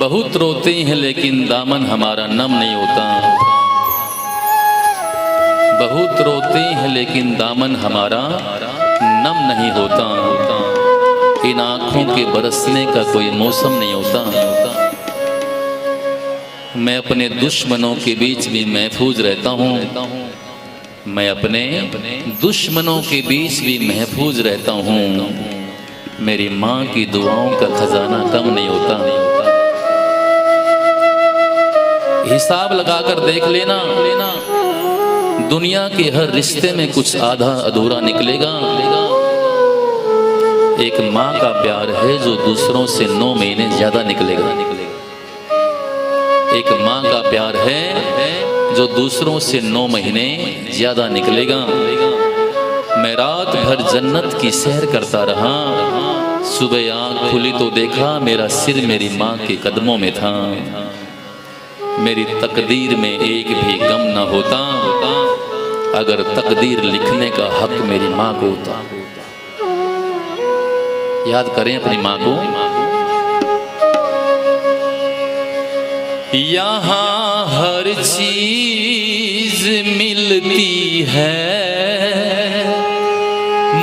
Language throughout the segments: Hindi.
बहुत रोते हैं लेकिन दामन हमारा नम नहीं होता। बहुत रोते हैं लेकिन दामन हमारा नम नहीं होता। इन आँखों के बरसने का कोई मौसम नहीं होता। मैं अपने दुश्मनों के बीच भी महफूज रहता हूँ। मैं अपने दुश्मनों के बीच भी महफूज रहता हूँ। मेरी माँ की दुआओं का खजाना कम नहीं होता। हिसाब लगाकर देख लेना, दुनिया के हर रिश्ते में कुछ आधा अधूरा निकलेगा। एक माँ का प्यार है जो दूसरों से 9 महीने ज्यादा निकलेगा। एक माँ का प्यार है जो दूसरों से 9 महीने ज्यादा निकलेगा। मैं रात भर जन्नत की सैर करता रहा। सुबह आँख खुली तो देखा मेरा सिर मेरी माँ के कदमों में था। मेरी तकदीर में एक भी गम न होता अगर तकदीर लिखने का हक मेरी माँ को होता। याद करें अपनी माँ को। यहाँ हर चीज मिलती है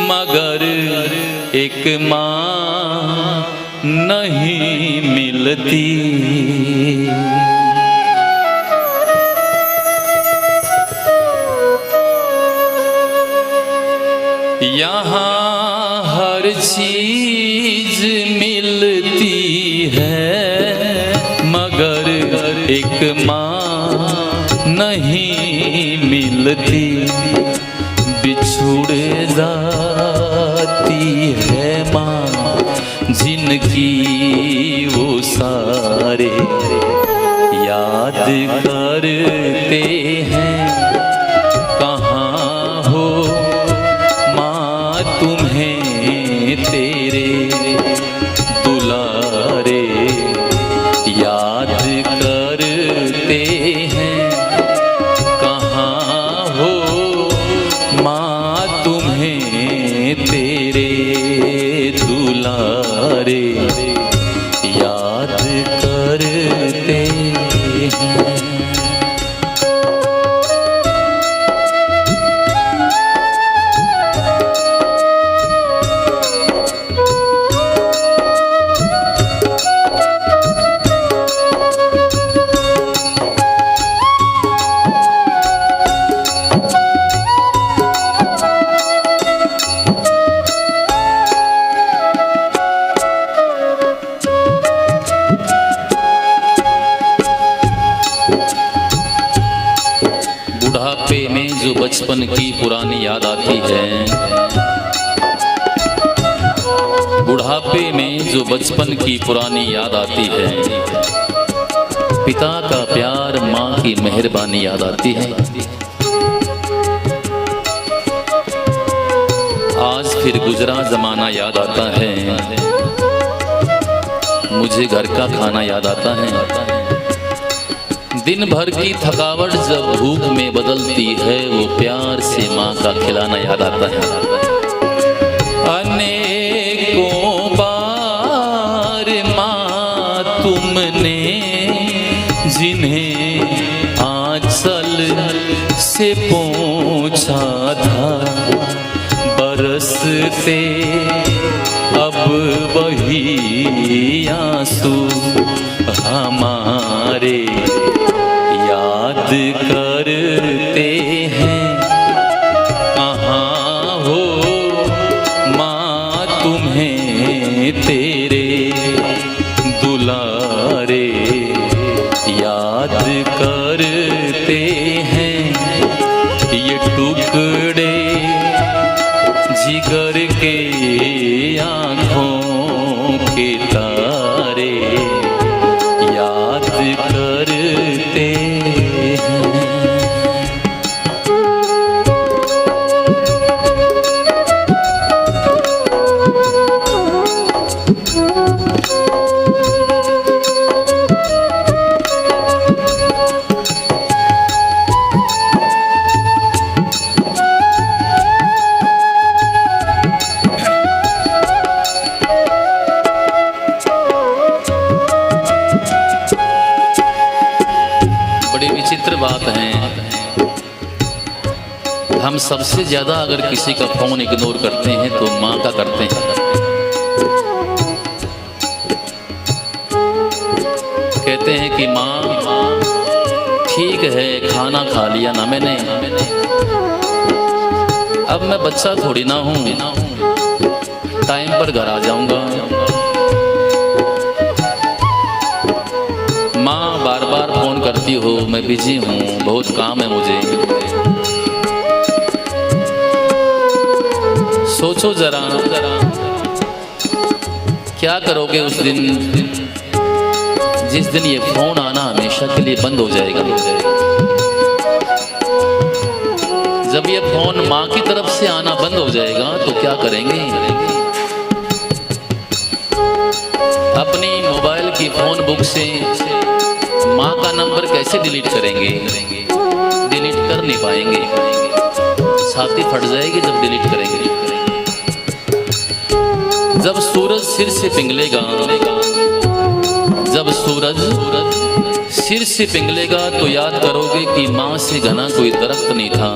मगर एक माँ नहीं मिलती। यहाँ हर चीज मिलती है मगर एक माँ नहीं मिलती। बिछुड़ जाती है माँ जिनकी वो सारे याद करते हैं। कहाँ हो माँ तुम्हें तेरे दुलारे याद करते हैं। कहाँ हो माँ तुम्हें तेरे दुलारे याद करते हैं। बुढ़ापे में जो बचपन की पुरानी याद आती है, बुढ़ापे में जो बचपन की पुरानी याद आती है, पिता का प्यार माँ की मेहरबानी याद आती है। आज फिर गुजरा जमाना याद आता है, मुझे घर का खाना याद आता है। दिन भर की थकावट जब भूख में बदलती है, वो प्यार से माँ का खिलाना याद आता है। अनेकों बार माँ तुमने जिन्हें आंचल से पोंछा था, बरसते अब वही आंसू हमारे याद करते हैं। कहाँ हो माँ तुम्हें तेरे दुलारे याद करते हैं। ये टुकड़े जिगर के आँखों के तारे याद करते हैं। हम सबसे ज्यादा अगर किसी का फोन इग्नोर करते हैं तो माँ का करते हैं। कहते हैं कि माँ ठीक है, खाना खा लिया ना मैंने, अब मैं बच्चा थोड़ी ना हूँ, टाइम पर घर आ जाऊंगा। माँ बार बार फोन करती हो, मैं बिजी हूँ, बहुत काम है मुझे। सोचो जरा क्या करोगे उस दिन जिस दिन ये फोन आना हमेशा के लिए बंद हो जाएगा। जब ये फोन माँ की तरफ से आना बंद हो जाएगा तो क्या करेंगे? अपनी मोबाइल की फोन बुक से माँ का नंबर कैसे डिलीट करेंगे? डिलीट कर नहीं पाएंगे, छाती फट जाएगी जब डिलीट करेंगे। जब सूरज सिर से पिघलेगा, जब सूरज सिर से पिघलेगा तो याद करोगे कि माँ से घना कोई दरख्त नहीं था।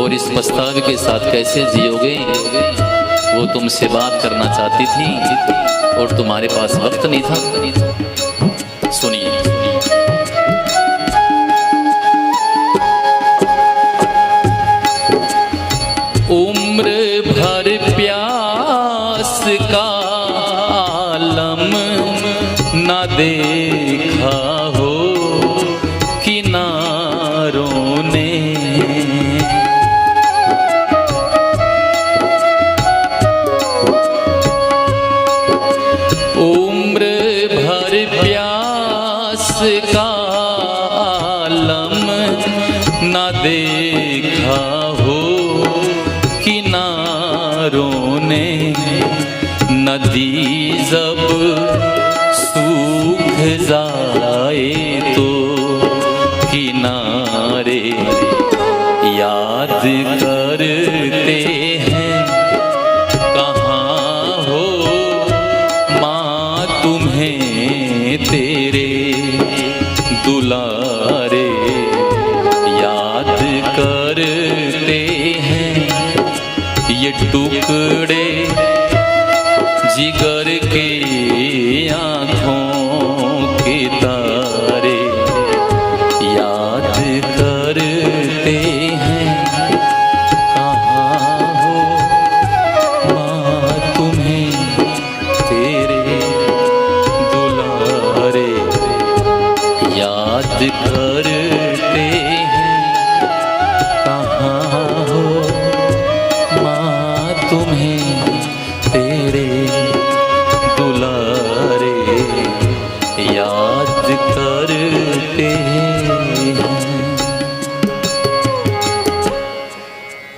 और इस पछतावे के साथ कैसे जियोगे? वो तुमसे बात करना चाहती थी और तुम्हारे पास वक्त नहीं था। सुनिए, उम्र भर प्यास का आलम ना देखा हो किनारों ने, उम्र भर प्यास का आलम ना देखा हो किनारों ने, नदी जब सूख जाए तो किनारे याद करते हैं। कहाँ हो माँ तुम्हें तेरे दुलारे याद करते हैं। ये टुकड़े जिगर के आँखों के तारे याद करते हैं। कहाँ हो माँ तुम्हें तेरे दुलारे याद करते हैं। कहाँ हो माँ तुम्हें तेरे